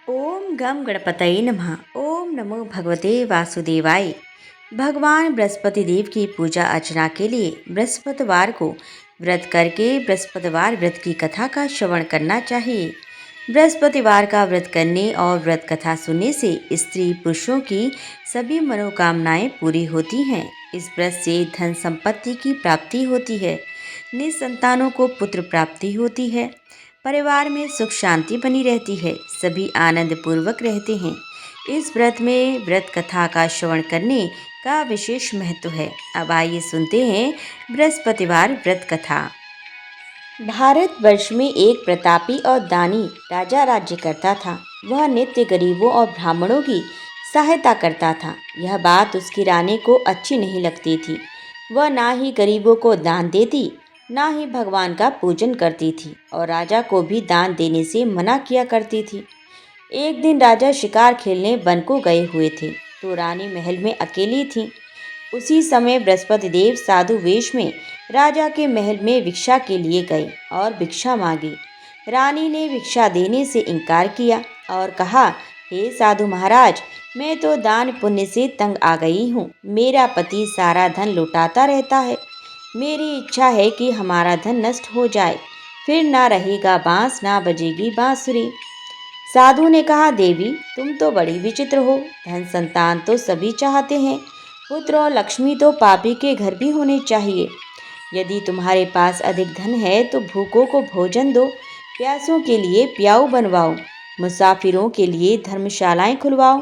ओम गम गणपतये नमः। ओम नमो भगवते वासुदेवाय। भगवान बृहस्पति देव की पूजा अर्चना के लिए बृहस्पतिवार को व्रत करके बृहस्पतिवार व्रत की कथा का श्रवण करना चाहिए। बृहस्पतिवार का व्रत करने और व्रत कथा सुनने से स्त्री पुरुषों की सभी मनोकामनाएं पूरी होती हैं। इस व्रत से धन संपत्ति की प्राप्ति होती है, निसंतानों को पुत्र प्राप्ति होती है, परिवार में सुख शांति बनी रहती है, सभी आनंद पूर्वक रहते हैं। इस व्रत में व्रत कथा का श्रवण करने का विशेष महत्व है। अब आइए सुनते हैं बृहस्पतिवार व्रत कथा। भारतवर्ष में एक प्रतापी और दानी राजा राज्य करता था। वह नित्य गरीबों और ब्राह्मणों की सहायता करता था। यह बात उसकी रानी को अच्छी नहीं लगती थी। वह ना ही गरीबों को दान देती, ना ही भगवान का पूजन करती थी और राजा को भी दान देने से मना किया करती थी। एक दिन राजा शिकार खेलने वन को गए हुए थे तो रानी महल में अकेली थी। उसी समय बृहस्पति देव साधु वेश में राजा के महल में भिक्षा के लिए गए और भिक्षा मांगी। रानी ने भिक्षा देने से इनकार किया और कहा, हे साधु महाराज, मैं तो दान पुण्य से तंग आ गई हूँ। मेरा पति सारा धन लुटाता रहता है। मेरी इच्छा है कि हमारा धन नष्ट हो जाए, फिर ना रहेगा बांस, ना बजेगी बांसुरी। साधु ने कहा, देवी, तुम तो बड़ी विचित्र हो। धन संतान तो सभी चाहते हैं, पुत्र और लक्ष्मी तो पापी के घर भी होने चाहिए। यदि तुम्हारे पास अधिक धन है तो भूखों को भोजन दो, प्यासों के लिए प्याऊ बनवाओ, मुसाफिरों के लिए धर्मशालाएं खुलवाओ।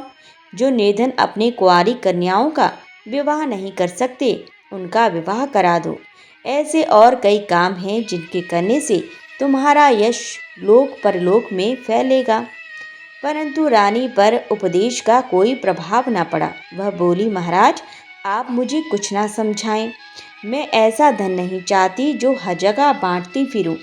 जो निर्धन अपने कुंवारी कन्याओं का विवाह नहीं कर सकते, उनका विवाह करा दो। ऐसे और कई काम हैं जिनके करने से तुम्हारा यश लोक परलोक में फैलेगा। परंतु रानी पर उपदेश का कोई प्रभाव न पड़ा। वह बोली, महाराज, आप मुझे कुछ ना समझाएं। मैं ऐसा धन नहीं चाहती जो हर जगह बांटती फिरूं।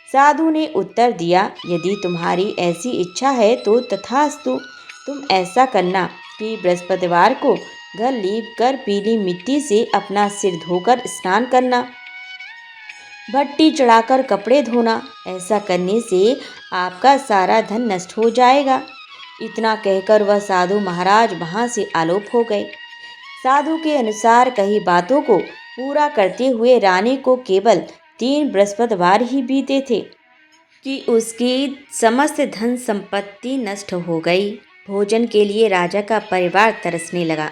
साधु ने उत्तर दिया, यदि तुम्हारी ऐसी इच्छा है तो तथास्तु। तुम ऐसा करना कि बृहस्पतिवार को घर लीप कर पीली मिट्टी से अपना सिर धोकर स्नान करना, भट्टी चढ़ाकर कपड़े धोना। ऐसा करने से आपका सारा धन नष्ट हो जाएगा। इतना कहकर वह साधु महाराज वहां से आलोप हो गए। साधु के अनुसार कही बातों को पूरा करते हुए रानी को केवल 3 बृहस्पतिवार ही बीते थे कि उसकी समस्त धन संपत्ति नष्ट हो गई। भोजन के लिए राजा का परिवार तरसने लगा।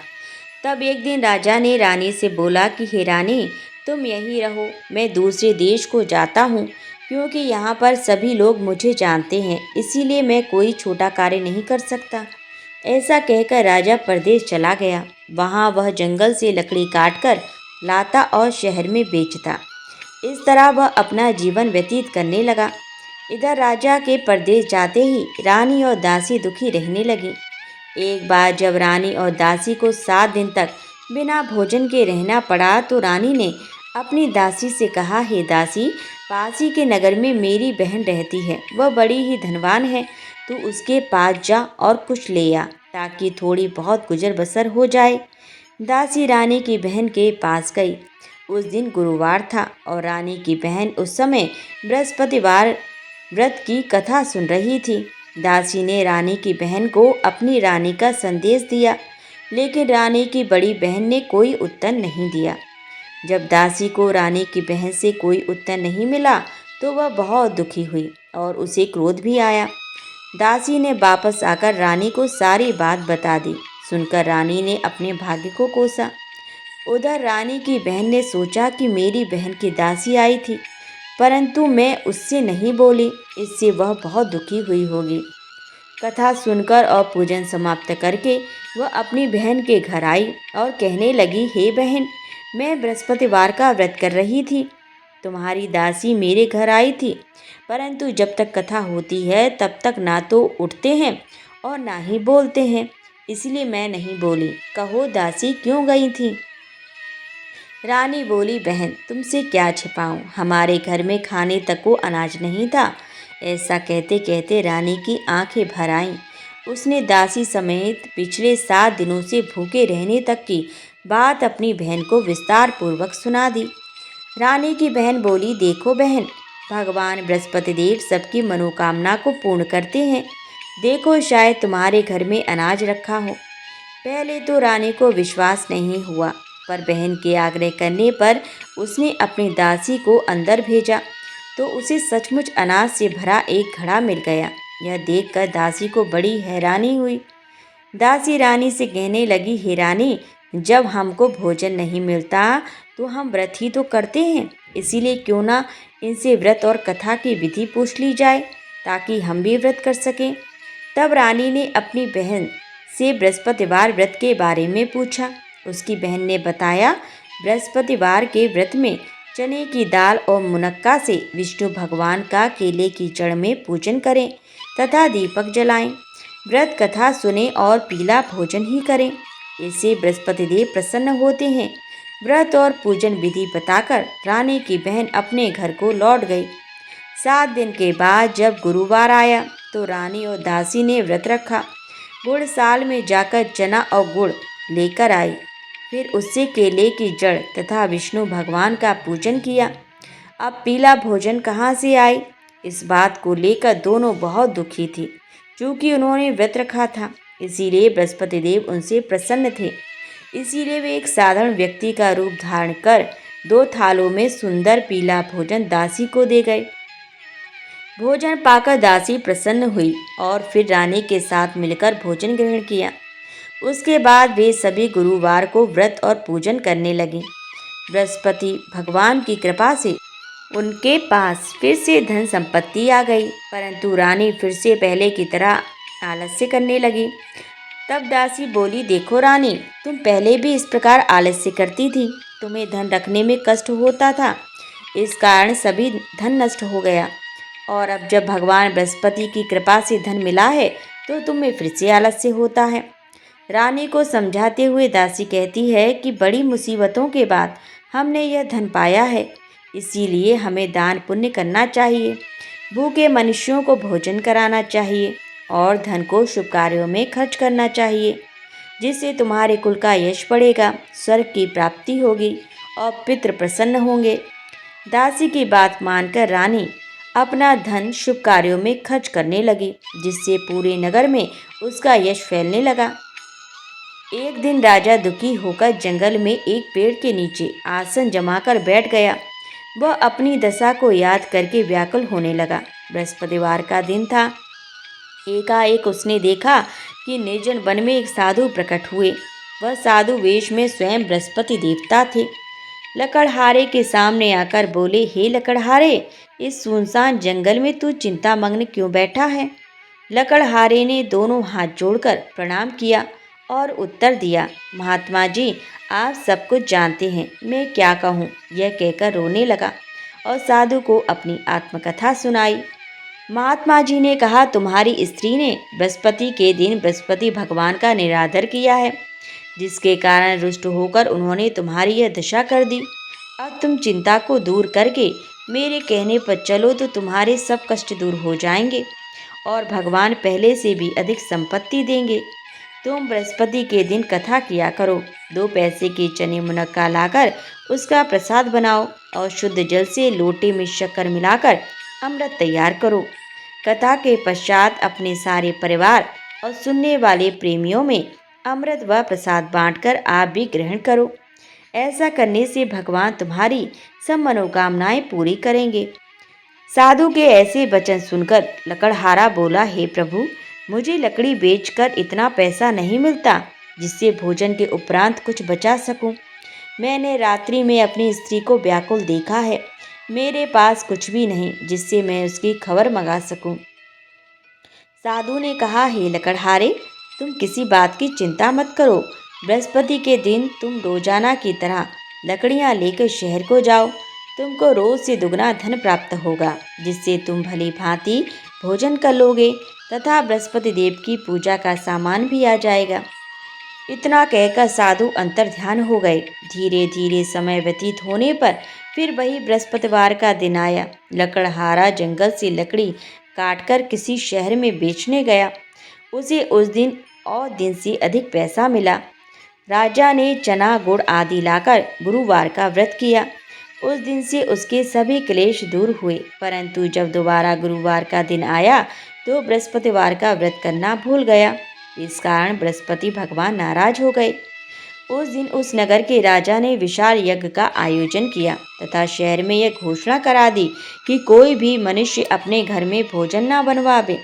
तब एक दिन राजा ने रानी से बोला कि हे रानी, तुम यहीं रहो, मैं दूसरे देश को जाता हूँ, क्योंकि यहाँ पर सभी लोग मुझे जानते हैं, इसीलिए मैं कोई छोटा कार्य नहीं कर सकता। ऐसा कहकर राजा परदेश चला गया। वहाँ वह जंगल से लकड़ी काटकर लाता और शहर में बेचता। इस तरह वह अपना जीवन व्यतीत करने लगा। इधर राजा के परदेश जाते ही रानी और दासी दुखी रहने लगी। एक बार जब रानी और दासी को 7 दिन तक बिना भोजन के रहना पड़ा तो रानी ने अपनी दासी से कहा, हे दासी, पास ही के नगर में मेरी बहन रहती है, वह बड़ी ही धनवान है। तू उसके पास जा और कुछ ले आ, ताकि थोड़ी बहुत गुजर बसर हो जाए। दासी रानी की बहन के पास गई। उस दिन गुरुवार था और रानी की बहन उस समय बृहस्पतिवार व्रत की कथा सुन रही थी। दासी ने रानी की बहन को अपनी रानी का संदेश दिया, लेकिन रानी की बड़ी बहन ने कोई उत्तर नहीं दिया। जब दासी को रानी की बहन से कोई उत्तर नहीं मिला तो वह बहुत दुखी हुई और उसे क्रोध भी आया। दासी ने वापस आकर रानी को सारी बात बता दी। सुनकर रानी ने अपने भाग्य को कोसा। उधर रानी की बहन ने सोचा कि मेरी बहन की दासी आई थी, परंतु मैं उससे नहीं बोली, इससे वह बहुत दुखी हुई होगी। कथा सुनकर और पूजन समाप्त करके वह अपनी बहन के घर आई और कहने लगी, हे बहन, मैं बृहस्पतिवार का व्रत कर रही थी। तुम्हारी दासी मेरे घर आई थी, परंतु जब तक कथा होती है तब तक ना तो उठते हैं और ना ही बोलते हैं, इसलिए मैं नहीं बोली। कहो दासी क्यों गई थी? रानी बोली, बहन, तुमसे क्या छिपाऊं, हमारे घर में खाने तक को अनाज नहीं था। ऐसा कहते कहते रानी की आंखें भर आईं। उसने दासी समेत पिछले 7 दिनों से भूखे रहने तक की बात अपनी बहन को विस्तार पूर्वक सुना दी। रानी की बहन बोली, देखो बहन, भगवान बृहस्पति देव सबकी मनोकामना को पूर्ण करते हैं। देखो शायद तुम्हारे घर में अनाज रखा हो। पहले तो रानी को विश्वास नहीं हुआ, पर बहन के आग्रह करने पर उसने अपनी दासी को अंदर भेजा तो उसे सचमुच अनाज से भरा एक घड़ा मिल गया। यह देखकर दासी को बड़ी हैरानी हुई। दासी रानी से कहने लगी, हे रानी, जब हमको भोजन नहीं मिलता तो हम व्रत ही तो करते हैं, इसीलिए क्यों ना इनसे व्रत और कथा की विधि पूछ ली जाए ताकि हम भी व्रत कर सकें। तब रानी ने अपनी बहन से बृहस्पतिवार व्रत के बारे में पूछा। उसकी बहन ने बताया, बृहस्पतिवार के व्रत में चने की दाल और मुनक्का से विष्णु भगवान का केले की जड़ में पूजन करें तथा दीपक जलाएं। व्रत कथा सुने और पीला भोजन ही करें, इससे बृहस्पति देव प्रसन्न होते हैं। व्रत और पूजन विधि बताकर रानी की बहन अपने घर को लौट गई। 7 दिन के बाद जब गुरुवार आया तो रानी और दासी ने व्रत रखा। गुड़साल में जाकर चना और गुड़ लेकर आई, फिर उससे केले की जड़ तथा विष्णु भगवान का पूजन किया। अब पीला भोजन कहाँ से आए, इस बात को लेकर दोनों बहुत दुखी थी। चूँकि उन्होंने व्रत रखा था, इसीलिए बृहस्पति देव उनसे प्रसन्न थे। इसीलिए वे एक साधारण व्यक्ति का रूप धारण कर 2 थालों में सुंदर पीला भोजन दासी को दे गए। भोजन पाकर दासी प्रसन्न हुई और फिर रानी के साथ मिलकर भोजन ग्रहण किया। उसके बाद वे सभी गुरुवार को व्रत और पूजन करने लगे। बृहस्पति भगवान की कृपा से उनके पास फिर से धन संपत्ति आ गई, परंतु रानी फिर से पहले की तरह आलस्य करने लगी। तब दासी बोली, देखो रानी, तुम पहले भी इस प्रकार आलस्य करती थी, तुम्हें धन रखने में कष्ट होता था, इस कारण सभी धन नष्ट हो गया, और अब जब भगवान बृहस्पति की कृपा से धन मिला है तो तुम्हें फिर से आलस्य होता है। रानी को समझाते हुए दासी कहती है कि बड़ी मुसीबतों के बाद हमने यह धन पाया है, इसीलिए हमें दान पुण्य करना चाहिए, भूखे मनुष्यों को भोजन कराना चाहिए और धन को शुभ कार्यों में खर्च करना चाहिए, जिससे तुम्हारे कुल का यश बढ़ेगा, स्वर्ग की प्राप्ति होगी और पितृ प्रसन्न होंगे। दासी की बात मानकर रानी अपना धन शुभ कार्यों में खर्च करने लगी, जिससे पूरे नगर में उसका यश फैलने लगा। एक दिन राजा दुखी होकर जंगल में एक पेड़ के नीचे आसन जमाकर बैठ गया। वह अपनी दशा को याद करके व्याकुल होने लगा। बृहस्पतिवार का दिन था। एकाएक उसने देखा कि निर्जन वन में एक साधु प्रकट हुए। वह साधु वेश में स्वयं बृहस्पति देवता थे। लकड़हारे के सामने आकर बोले, हे लकड़हारे, इस सुनसान जंगल में तू चिंतामग्न क्यों बैठा है? लकड़हारे ने दोनों हाथ जोड़कर प्रणाम किया और उत्तर दिया, महात्मा जी, आप सब कुछ जानते हैं, मैं क्या कहूँ। यह कहकर रोने लगा और साधु को अपनी आत्मकथा सुनाई। महात्मा जी ने कहा, तुम्हारी स्त्री ने बृहस्पति के दिन बृहस्पति भगवान का निरादर किया है, जिसके कारण रुष्ट होकर उन्होंने तुम्हारी यह दशा कर दी। अब तुम चिंता को दूर करके मेरे कहने पर चलो तो तुम्हारे सब कष्ट दूर हो जाएंगे और भगवान पहले से भी अधिक संपत्ति देंगे। तुम बृहस्पति के दिन कथा किया करो, 2 पैसे के चने मुनक्का लाकर उसका प्रसाद बनाओ और शुद्ध जल से लोटे में शक्कर मिलाकर अमृत तैयार करो। कथा के पश्चात अपने सारे परिवार और सुनने वाले प्रेमियों में अमृत व प्रसाद बांटकर आप भी ग्रहण करो। ऐसा करने से भगवान तुम्हारी सब मनोकामनाएं पूरी करेंगे। साधु के ऐसे वचन सुनकर लकड़हारा बोला, हे प्रभु, मुझे लकड़ी बेचकर इतना पैसा नहीं मिलता जिससे भोजन के उपरांत कुछ बचा सकूं। मैंने रात्रि में अपनी स्त्री को व्याकुल देखा है, मेरे पास कुछ भी नहीं जिससे मैं उसकी खबर मंगा सकूं। साधु ने कहा, हे लकड़हारे, तुम किसी बात की चिंता मत करो। बृहस्पति के दिन तुम रोजाना की तरह लकड़ियां लेकर शहर को जाओ। तुमको रोज से दुगना धन प्राप्त होगा, जिससे तुम भली भांति भोजन कर लोगे तथा बृहस्पति देव की पूजा का सामान भी आ जाएगा। इतना कहकर साधु अंतर्ध्यान हो गए। धीरे धीरे समय व्यतीत होने पर फिर वही बृहस्पतिवार का दिन आया। लकड़हारा जंगल से लकड़ी काटकर किसी शहर में बेचने गया। उसे उस दिन और दिन से अधिक पैसा मिला। राजा ने चना गुड़ आदि लाकर गुरुवार का व्रत किया। उस दिन से उसके सभी क्लेश दूर हुए, परंतु जब दोबारा गुरुवार का दिन आया तो बृहस्पतिवार का व्रत करना भूल गया। इस कारण बृहस्पति भगवान नाराज हो गए। उस दिन उस नगर के राजा ने विशाल यज्ञ का आयोजन किया तथा शहर में यह घोषणा करा दी कि कोई भी मनुष्य अपने घर में भोजन न बनवावे,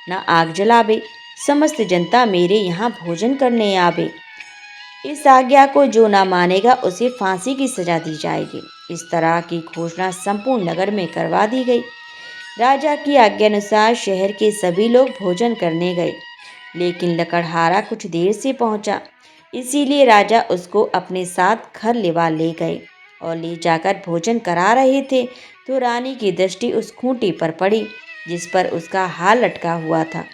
न आग जलावे। समस्त जनता मेरे यहाँ भोजन करने आवे। इस आज्ञा को जो न मानेगा उसे फांसी की सजा दी जाएगी। इस तरह की घोषणा संपूर्ण नगर में करवा दी गई। राजा की आज्ञानुसार शहर के सभी लोग भोजन करने गए, लेकिन लकड़हारा कुछ देर से पहुंचा। इसीलिए राजा उसको अपने साथ घर लेवा ले गए और ले जाकर भोजन करा रहे थे तो रानी की दृष्टि उस खूंटी पर पड़ी जिस पर उसका हार लटका हुआ था।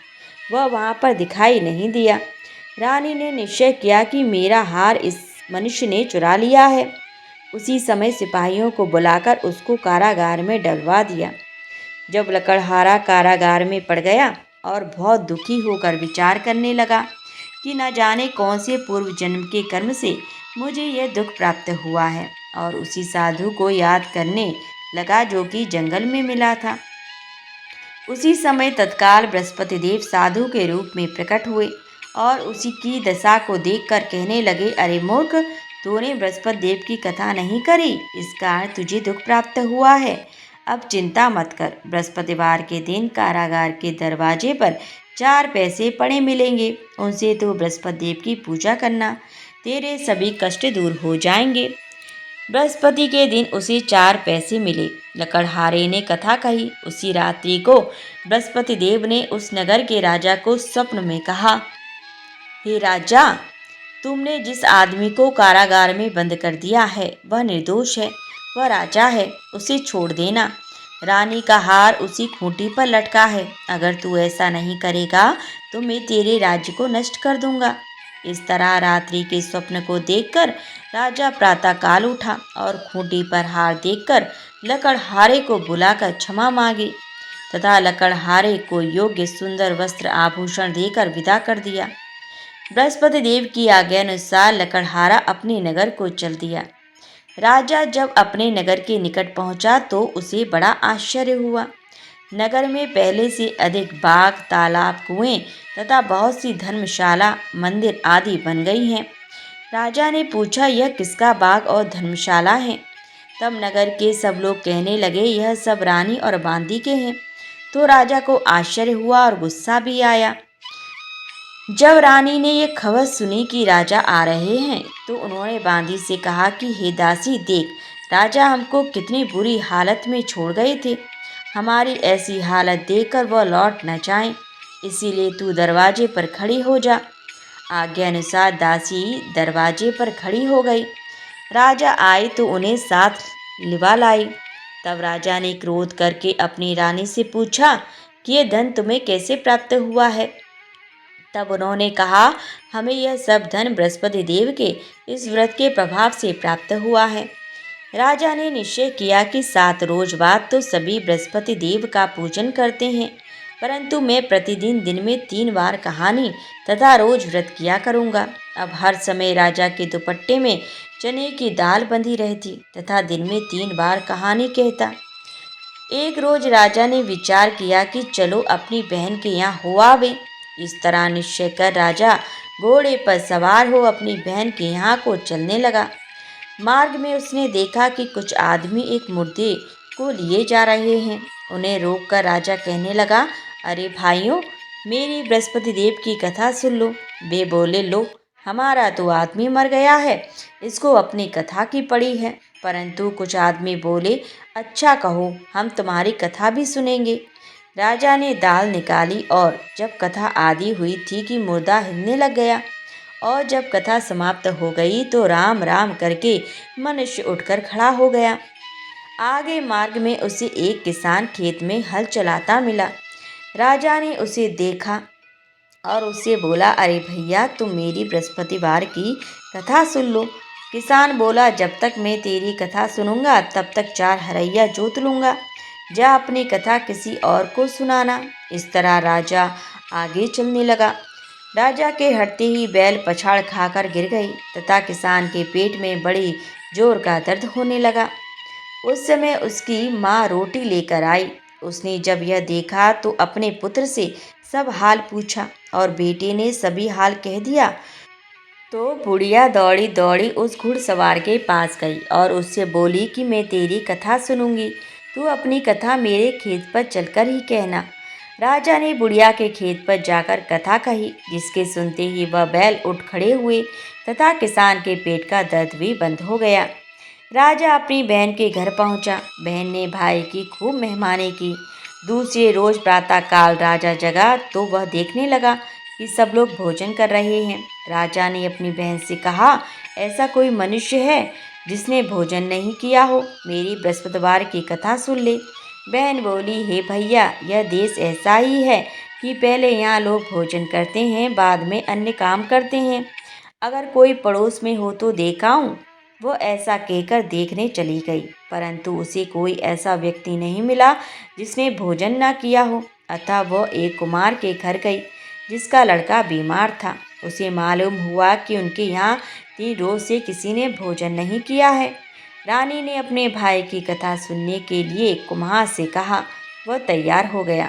वह वहां पर दिखाई नहीं दिया। रानी ने निश्चय किया कि मेरा हार इस मनुष्य ने चुरा लिया है। उसी समय सिपाहियों को बुलाकर उसको कारागार में डलवा दिया। जब लकड़हारा कारागार में पड़ गया और बहुत दुखी होकर विचार करने लगा कि न जाने कौन से पूर्व जन्म के कर्म से मुझे यह दुख प्राप्त हुआ है, और उसी साधु को याद करने लगा जो कि जंगल में मिला था। उसी समय तत्काल बृहस्पति देव साधु के रूप में प्रकट हुए और उसी की दशा को देखकर कहने लगे, अरे मूर्ख, तूने बृहस्पति देव की कथा नहीं करी, इस कारण तुझे दुख प्राप्त हुआ है। अब चिंता मत कर। बृहस्पतिवार के दिन कारागार के दरवाजे पर 4 पैसे पड़े मिलेंगे, उनसे तो बृहस्पति देव की पूजा करना, तेरे सभी कष्ट दूर हो जाएंगे। बृहस्पति के दिन उसे 4 पैसे मिले। लकड़हारे ने कथा कही। उसी रात्रि को बृहस्पति देव ने उस नगर के राजा को स्वप्न में कहा, हे राजा, तुमने जिस आदमी को कारागार में बंद कर दिया है वह निर्दोष है, वह राजा है, उसे छोड़ देना। रानी का हार उसी खूंटी पर लटका है। अगर तू ऐसा नहीं करेगा तो मैं तेरे राज्य को नष्ट कर दूंगा। इस तरह रात्रि के स्वप्न को देखकर राजा प्रातःकाल उठा और खूंटी पर हार देखकर लकड़हारे को बुलाकर क्षमा मांगी तथा लकड़हारे को योग्य सुंदर वस्त्र आभूषण देकर विदा कर दिया। बृहस्पति देव की आज्ञानुसार लकड़हारा अपने नगर को चल दिया। राजा जब अपने नगर के निकट पहुंचा तो उसे बड़ा आश्चर्य हुआ। नगर में पहले से अधिक बाग, तालाब, कुएं तथा बहुत सी धर्मशाला, मंदिर आदि बन गई हैं। राजा ने पूछा, यह किसका बाग और धर्मशाला है? तब नगर के सब लोग कहने लगे, यह सब रानी और बांदी के हैं। तो राजा को आश्चर्य हुआ और गुस्सा भी आया। जब रानी ने ये खबर सुनी कि राजा आ रहे हैं तो उन्होंने बांदी से कहा कि हे दासी, देख, राजा हमको कितनी बुरी हालत में छोड़ गए थे। हमारी ऐसी हालत देखकर वह लौट न जाएं, इसीलिए तू दरवाजे पर खड़ी हो जा। आज्ञा अनुसार दासी दरवाजे पर खड़ी हो गई। राजा आए तो उन्हें साथ लिवा लाई। तब राजा ने क्रोध करके अपनी रानी से पूछा कि यह धन तुम्हें कैसे प्राप्त हुआ है? तब उन्होंने कहा, हमें यह सब धन बृहस्पति देव के इस व्रत के प्रभाव से प्राप्त हुआ है। राजा ने निश्चय किया कि 7 रोज बाद तो सभी बृहस्पति देव का पूजन करते हैं, परंतु मैं प्रतिदिन दिन में 3 बार कहानी तथा रोज व्रत किया करूँगा। अब हर समय राजा के दुपट्टे में चने की दाल बंधी रहती तथा दिन में 3 बार कहानी कहता। एक रोज राजा ने विचार किया कि चलो अपनी बहन के यहाँ हो आवे। इस तरह निश्चय कर राजा घोड़े पर सवार हो अपनी बहन के यहाँ को चलने लगा। मार्ग में उसने देखा कि कुछ आदमी एक मुर्दे को लिए जा रहे हैं। उन्हें रोककर राजा कहने लगा, अरे भाइयों, मेरी बृहस्पति देव की कथा सुन लो। वे बोले, लो, हमारा तो आदमी मर गया है, इसको अपनी कथा की पड़ी है। परंतु कुछ आदमी बोले, अच्छा कहो, हम तुम्हारी कथा भी सुनेंगे। राजा ने दाल निकाली और जब कथा आदि हुई थी कि मुर्दा हिलने लग गया, और जब कथा समाप्त हो गई तो राम राम करके मनुष्य उठकर खड़ा हो गया। आगे मार्ग में उसे एक किसान खेत में हल चलाता मिला। राजा ने उसे देखा और उससे बोला, अरे भैया, तुम मेरी बृहस्पतिवार की कथा सुन लो। किसान बोला, जब तक मैं तेरी कथा सुनूंगा तब तक 4 हरैया जोत लूँगा। जा अपनी कथा किसी और को सुनाना। इस तरह राजा आगे चलने लगा। राजा के हटते ही बैल पछाड़ खाकर गिर गई तथा किसान के पेट में बड़ी जोर का दर्द होने लगा। उस समय उसकी माँ रोटी लेकर आई। उसने जब यह देखा तो अपने पुत्र से सब हाल पूछा और बेटे ने सभी हाल कह दिया। तो बुढ़िया दौड़ी दौड़ी उस घुड़सवार के पास गई और उससे बोली कि मैं तेरी कथा सुनूंगी, तू अपनी कथा मेरे खेत पर चलकर ही कहना। राजा ने बुढ़िया के खेत पर जाकर कथा कही, जिसके सुनते ही वह बैल उठ खड़े हुए तथा किसान के पेट का दर्द भी बंद हो गया। राजा अपनी बहन के घर पहुंचा। बहन ने भाई की खूब मेहमानी की। दूसरे रोज प्रातःकाल राजा जगा तो वह देखने लगा कि सब लोग भोजन कर रहे हैं। राजा ने अपनी बहन से कहा, ऐसा कोई मनुष्य है जिसने भोजन नहीं किया हो? मेरी बृहस्पतिवार की कथा सुन ले। बहन बोली, हे भैया, यह देश ऐसा ही है कि पहले यहाँ लोग भोजन करते हैं, बाद में अन्य काम करते हैं। अगर कोई पड़ोस में हो तो देखाऊं। वो ऐसा कहकर देखने चली गई, परंतु उसे कोई ऐसा व्यक्ति नहीं मिला जिसने भोजन न किया हो। अतः वह एक कुमार के घर गई जिसका लड़का बीमार था। उसे मालूम हुआ कि उनके यहाँ 3 रोज से किसी ने भोजन नहीं किया है। रानी ने अपने भाई की कथा सुनने के लिए कुम्हार से कहा। वह तैयार हो गया।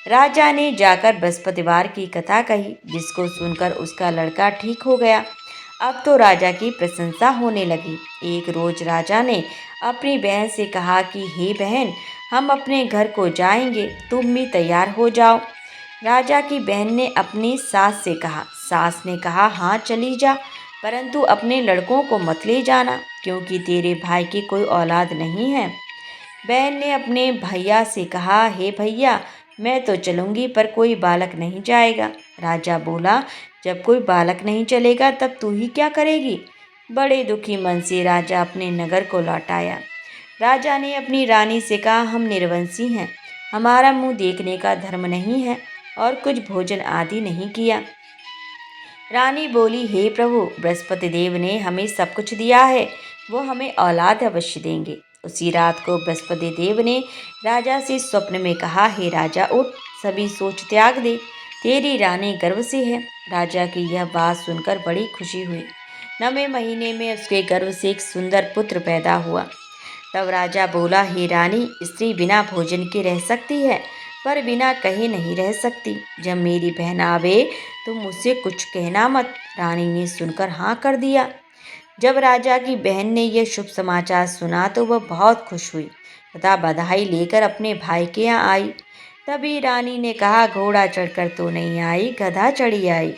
राजा ने जाकर बृहस्पतिवार की कथा कही, जिसको सुनकर उसका लड़का ठीक हो गया। अब तो राजा की प्रशंसा होने लगी। एक रोज राजा ने अपनी बहन से कहा कि हे बहन, हम अपने घर को जाएंगे, तुम भी तैयार हो जाओ। राजा की बहन ने अपनी सास से कहा। सास ने कहा, हाँ चली जा, परंतु अपने लड़कों को मत ले जाना, क्योंकि तेरे भाई की कोई औलाद नहीं है। बहन ने अपने भैया से कहा, हे भैया, मैं तो चलूंगी पर कोई बालक नहीं जाएगा। राजा बोला, जब कोई बालक नहीं चलेगा तब तू ही क्या करेगी? बड़े दुखी मन से राजा अपने नगर को लौट आया। राजा ने अपनी रानी से कहा, हम निर्वंशी हैं, हमारा मुंह देखने का धर्म नहीं है और कुछ भोजन आदि नहीं किया। रानी बोली, हे प्रभु, बृहस्पति देव ने हमें सब कुछ दिया है, वो हमें औलाद अवश्य देंगे। उसी रात को बृहस्पति देव ने राजा से स्वप्न में कहा, हे राजा, उठ, सभी सोच त्याग दे, तेरी रानी गर्भ से है। राजा की यह बात सुनकर बड़ी खुशी हुई। 9वें महीने में उसके गर्भ से एक सुंदर पुत्र पैदा हुआ। तब राजा बोला, हे रानी, स्त्री बिना भोजन के रह सकती है, पर बिना कहे नहीं रह सकती। जब मेरी बहन आवे तो मुझसे कुछ कहना मत। रानी ने सुनकर हाँ कर दिया। जब राजा की बहन ने यह शुभ समाचार सुना तो वह बहुत खुश हुई तथा बधाई लेकर अपने भाई के यहाँ आई। तभी रानी ने कहा, घोड़ा चढ़कर तो नहीं आई, गधा चढ़ी आई।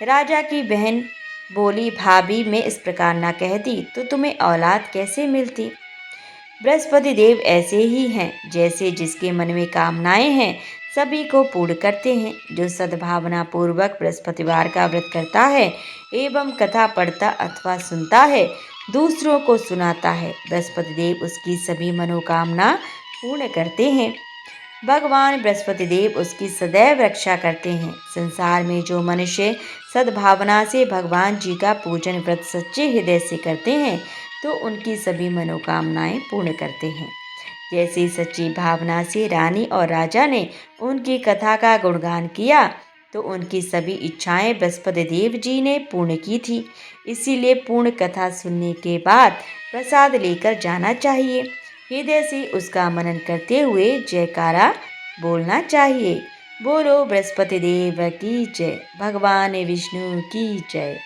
राजा की बहन बोली, भाभी, मैं इस प्रकार ना कहती तो तुम्हें औलाद कैसे मिलती? बृहस्पति देव ऐसे ही हैं, जैसे जिसके मन में कामनाएं हैं सभी को पूर्ण करते हैं। जो सद्भावना पूर्वक बृहस्पतिवार का व्रत करता है एवं कथा पढ़ता अथवा सुनता है, दूसरों को सुनाता है, बृहस्पति देव उसकी सभी मनोकामना पूर्ण करते हैं। भगवान बृहस्पति देव उसकी सदैव रक्षा करते हैं। संसार में जो मनुष्य सद्भावना से भगवान जी का पूजन व्रत सच्चे हृदय से करते हैं तो उनकी सभी मनोकामनाएं पूर्ण करते हैं। जैसे सच्ची भावना से रानी और राजा ने उनकी कथा का गुणगान किया तो उनकी सभी इच्छाएं बृहस्पति देव जी ने पूर्ण की थी। इसीलिए पूर्ण कथा सुनने के बाद प्रसाद लेकर जाना चाहिए। हृदय से उसका मनन करते हुए जयकारा बोलना चाहिए। बोलो बृहस्पति देव की जय, भगवान विष्णु की जय।